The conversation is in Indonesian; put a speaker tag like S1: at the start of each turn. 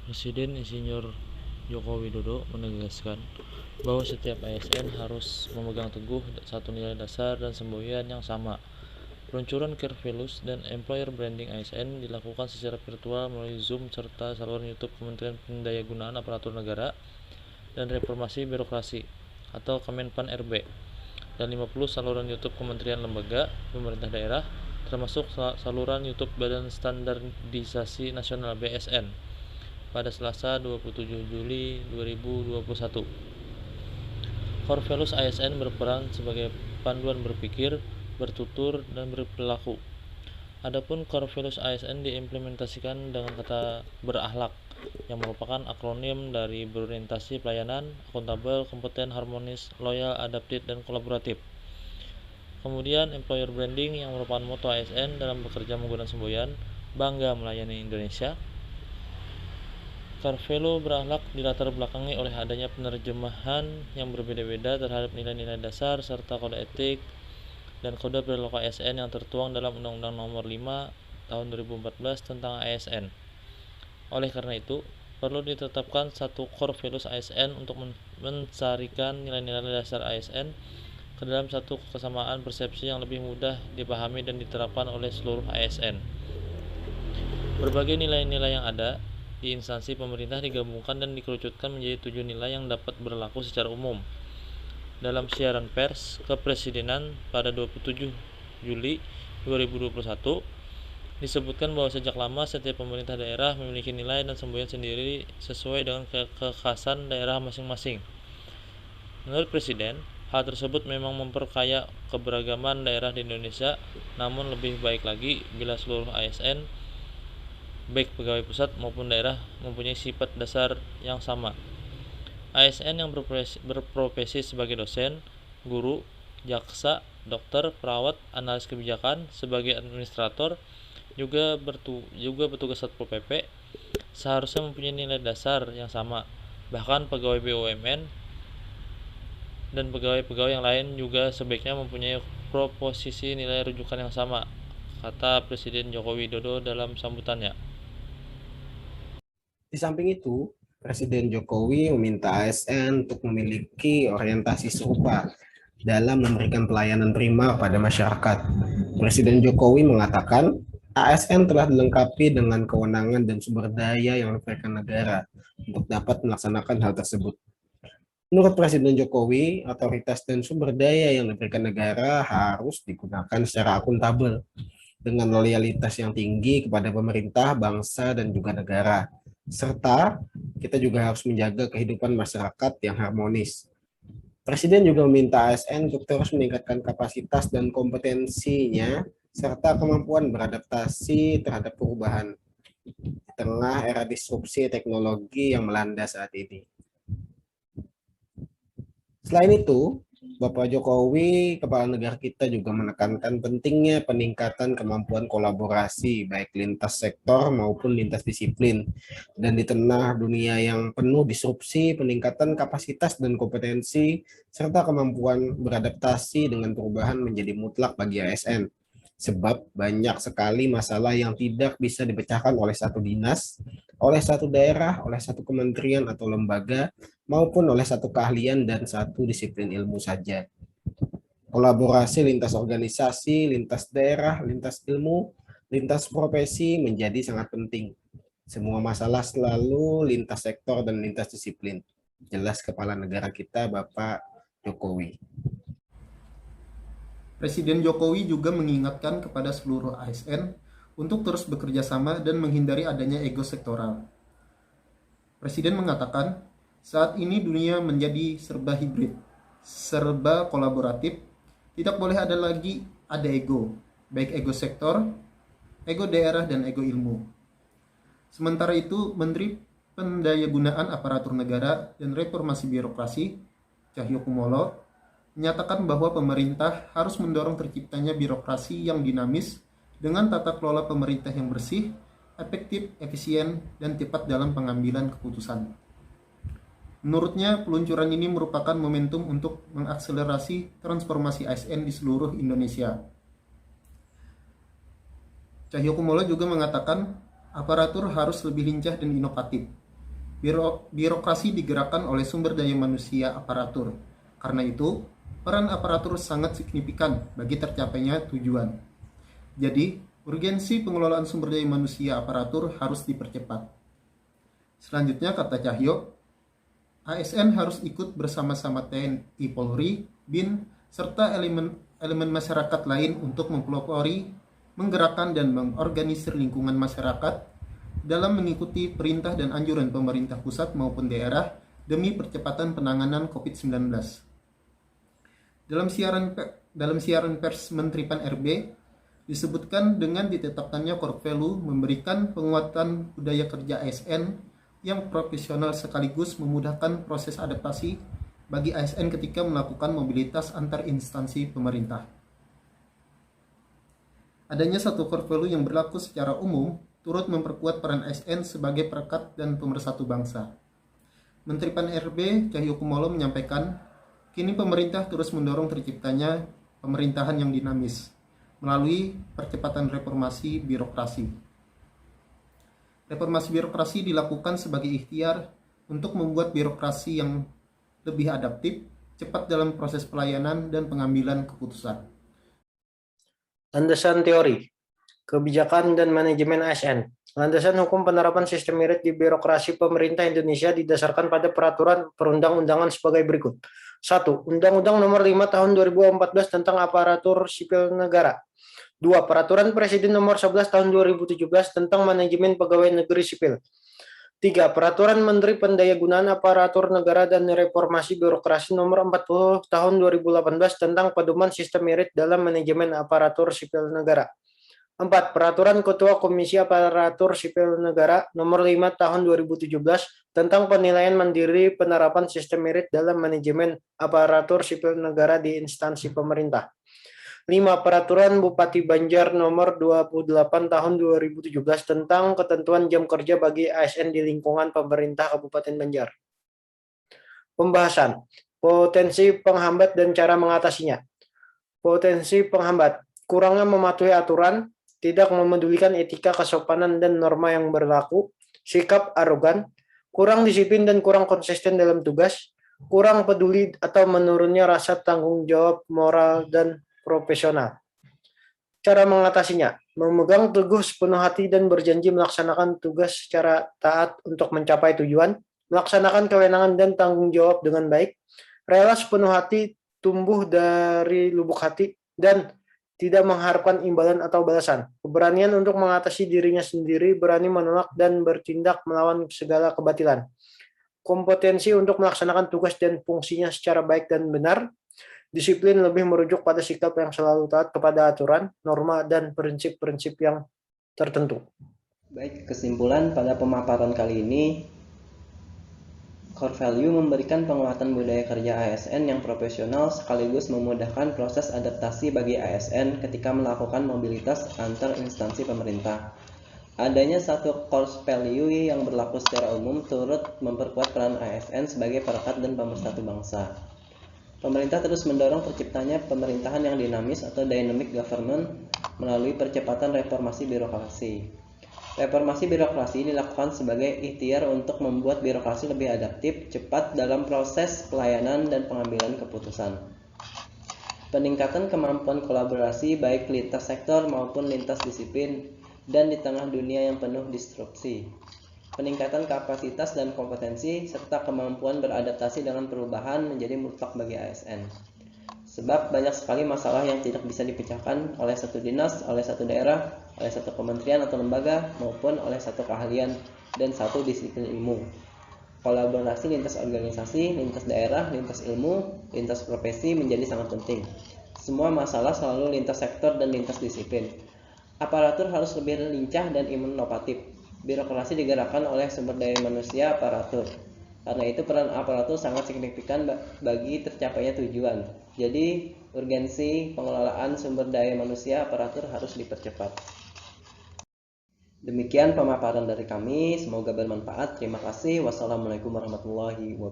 S1: Presiden Insinyur Joko Widodo menegaskan bahwa setiap ASN harus memegang teguh satu nilai dasar dan semboyan yang sama. Peluncuran Care Values dan Employer Branding ASN dilakukan secara virtual melalui Zoom serta saluran YouTube Kementerian Pendayagunaan Aparatur Negara dan Reformasi Birokrasi atau Kemenpan RB dan 50 saluran YouTube Kementerian Lembaga Pemerintah Daerah termasuk saluran YouTube Badan Standarisasi Nasional BSN pada Selasa 27 Juli 2021. Core Values ASN berperan sebagai panduan berpikir, bertutur, dan berperilaku. Adapun Core Values ASN diimplementasikan dengan kata berakhlak, yang merupakan akronim dari berorientasi pelayanan, akuntabel, kompeten, harmonis, loyal, adaptif, dan kolaboratif. Kemudian Employer Branding yang merupakan moto ASN dalam bekerja menggunakan semboyan Bangga Melayani Indonesia. Carvelo berakhlak dilatar belakangi oleh adanya penerjemahan yang berbeda-beda terhadap nilai-nilai dasar serta kode etik dan kode perilaku ASN yang tertuang dalam Undang-Undang Nomor 5 Tahun 2014 tentang ASN. Oleh karena itu, perlu ditetapkan satu core values ASN untuk mencarikan nilai-nilai dasar ASN ke dalam satu kesamaan persepsi yang lebih mudah dipahami dan diterapkan oleh seluruh ASN. Berbagai nilai-nilai yang ada di instansi pemerintah digabungkan dan dikerucutkan menjadi 7 nilai yang dapat berlaku secara umum. Dalam siaran pers kepresidenan pada 27 Juli 2021, disebutkan bahwa sejak lama setiap pemerintah daerah memiliki nilai dan semboyan sendiri sesuai dengan kekhasan daerah masing-masing. Menurut Presiden, hal tersebut memang memperkaya keberagaman daerah di Indonesia, namun lebih baik lagi bila seluruh ASN baik pegawai pusat maupun daerah mempunyai sifat dasar yang sama. ASN yang berprofesi sebagai dosen, guru, jaksa, dokter, perawat, analis kebijakan, sebagai administrator, juga petugas Satpol PP seharusnya mempunyai nilai dasar yang sama. Bahkan pegawai BUMN dan pegawai-pegawai yang lain juga sebaiknya mempunyai proposisi nilai rujukan yang sama, kata Presiden Joko Widodo dalam sambutannya.
S2: Di samping itu, Presiden Jokowi meminta ASN untuk memiliki orientasi serupa dalam memberikan pelayanan primar pada masyarakat. Presiden Jokowi mengatakan, ASN telah dilengkapi dengan kewenangan dan sumber daya yang diberikan negara untuk dapat melaksanakan hal tersebut. Menurut Presiden Jokowi, otoritas dan sumber daya yang diberikan negara harus digunakan secara akuntabel dengan loyalitas yang tinggi kepada pemerintah, bangsa, dan juga negara. Serta kita juga harus menjaga kehidupan masyarakat yang harmonis. Presiden juga meminta ASN untuk terus meningkatkan kapasitas dan kompetensinya serta kemampuan beradaptasi terhadap perubahan di tengah era disrupsi teknologi yang melanda saat ini. Selain itu, Bapak Jokowi, Kepala Negara kita juga menekankan pentingnya peningkatan kemampuan kolaborasi baik lintas sektor maupun lintas disiplin. Dan di tengah dunia yang penuh disrupsi, peningkatan kapasitas dan kompetensi serta kemampuan beradaptasi dengan perubahan menjadi mutlak bagi ASN. Sebab banyak sekali masalah yang tidak bisa dipecahkan oleh satu dinas, oleh satu daerah, oleh satu kementerian atau lembaga, maupun oleh satu keahlian dan satu disiplin ilmu saja. Kolaborasi lintas organisasi, lintas daerah, lintas ilmu, lintas profesi menjadi sangat penting. Semua masalah selalu lintas sektor dan lintas disiplin. Jelas Kepala Negara kita Bapak Jokowi.
S3: Presiden Jokowi juga mengingatkan kepada seluruh ASN untuk terus bekerja sama dan menghindari adanya ego sektoral. Presiden mengatakan, saat ini dunia menjadi serba hibrid, serba kolaboratif, tidak boleh ada ego, baik ego sektor, ego daerah, dan ego ilmu. Sementara itu, Menteri Pendayagunaan Aparatur Negara dan Reformasi Birokrasi, Cahyokumolo, menyatakan bahwa pemerintah harus mendorong terciptanya birokrasi yang dinamis dengan tata kelola pemerintah yang bersih, efektif, efisien, dan tepat dalam pengambilan keputusan. Menurutnya, peluncuran ini merupakan momentum untuk mengakselerasi transformasi ASN di seluruh Indonesia. Cahyokumolo juga mengatakan aparatur harus lebih lincah dan inovatif, birokrasi digerakkan oleh sumber daya manusia aparatur. Karena itu, peran aparatur sangat signifikan bagi tercapainya tujuan. Jadi, urgensi pengelolaan sumber daya manusia aparatur harus dipercepat. Selanjutnya, kata Cahyo, ASN harus ikut bersama-sama TNI, Polri, BIN, serta elemen masyarakat lain untuk mempelopori, menggerakkan dan mengorganisir lingkungan masyarakat dalam mengikuti perintah dan anjuran pemerintah pusat maupun daerah demi percepatan penanganan COVID-19. Dalam siaran pers Menteri Pan-RB disebutkan dengan ditetapkannya core value memberikan penguatan budaya kerja ASN yang profesional sekaligus memudahkan proses adaptasi bagi ASN ketika melakukan mobilitas antar instansi pemerintah. Adanya satu core value yang berlaku secara umum turut memperkuat peran ASN sebagai perekat dan pemersatu bangsa. Menteri Pan-RB Cahyokumolo menyampaikan, kini pemerintah terus mendorong terciptanya pemerintahan yang dinamis melalui percepatan reformasi birokrasi. Reformasi birokrasi dilakukan sebagai ikhtiar untuk membuat birokrasi yang lebih adaptif, cepat dalam proses pelayanan dan pengambilan keputusan.
S4: Landasan teori, kebijakan dan manajemen ASN. Landasan hukum penerapan sistem merit di birokrasi pemerintah Indonesia didasarkan pada peraturan perundang-undangan sebagai berikut. 1. Undang-Undang Nomor 5 Tahun 2014 tentang Aparatur Sipil Negara. 2. Peraturan Presiden Nomor 11 Tahun 2017 tentang Manajemen Pegawai Negeri Sipil. 3. Peraturan Menteri Pendayagunaan Aparatur Negara dan Reformasi Birokrasi Nomor 40 Tahun 2018 tentang Pedoman Sistem Merit dalam Manajemen Aparatur Sipil Negara. 4. Peraturan Ketua Komisi Aparatur Sipil Negara Nomor 5 Tahun 2017 tentang penilaian mandiri penerapan sistem merit dalam manajemen aparatur sipil negara di instansi pemerintah. 5. Peraturan Bupati Banjar Nomor 28 Tahun 2017 tentang ketentuan jam kerja bagi ASN di lingkungan pemerintah Kabupaten Banjar. Pembahasan, potensi penghambat dan cara mengatasinya. Potensi penghambat, kurangnya mematuhi aturan, tidak memedulikan etika, kesopanan, dan norma yang berlaku, sikap arogan, kurang disiplin dan kurang konsisten dalam tugas, kurang peduli atau menurunnya rasa tanggung jawab moral dan profesional. Cara mengatasinya, memegang teguh sepenuh hati dan berjanji melaksanakan tugas secara taat untuk mencapai tujuan, melaksanakan kewenangan dan tanggung jawab dengan baik, rela sepenuh hati tumbuh dari lubuk hati, dan tidak mengharapkan imbalan atau balasan. Keberanian untuk mengatasi dirinya sendiri, berani menolak dan bertindak melawan segala kebatilan. Kompetensi untuk melaksanakan tugas dan fungsinya secara baik dan benar. Disiplin lebih merujuk pada sikap yang selalu taat kepada aturan, norma, dan prinsip-prinsip yang tertentu.
S5: Baik, kesimpulan pada pemaparan kali ini, core value memberikan penguatan budaya kerja ASN yang profesional sekaligus memudahkan proses adaptasi bagi ASN ketika melakukan mobilitas antar instansi pemerintah. Adanya satu core value yang berlaku secara umum turut memperkuat peran ASN sebagai perekat dan pemersatu bangsa. Pemerintah terus mendorong terciptanya pemerintahan yang dinamis atau dynamic government melalui percepatan reformasi birokrasi. Reformasi birokrasi dilakukan sebagai ikhtiar untuk membuat birokrasi lebih adaptif, cepat dalam proses pelayanan dan pengambilan keputusan. Peningkatan kemampuan kolaborasi baik lintas sektor maupun lintas disiplin dan di tengah dunia yang penuh disrupsi. Peningkatan kapasitas dan kompetensi serta kemampuan beradaptasi dengan perubahan menjadi mutlak bagi ASN. Sebab banyak sekali masalah yang tidak bisa dipecahkan oleh satu dinas, oleh satu daerah, oleh satu kementerian atau lembaga, maupun oleh satu keahlian dan satu disiplin ilmu. Kolaborasi lintas organisasi, lintas daerah, lintas ilmu, lintas profesi menjadi sangat penting. Semua masalah selalu lintas sektor dan lintas disiplin. Aparatur harus lebih lincah dan inovatif. Birokrasi digerakkan oleh sumber daya manusia aparatur. Karena itu peran aparatur sangat signifikan bagi tercapainya tujuan. Jadi, urgensi pengelolaan sumber daya manusia aparatur harus dipercepat. Demikian pemaparan dari kami, semoga bermanfaat. Terima kasih. Wassalamualaikum warahmatullahi wabarakatuh.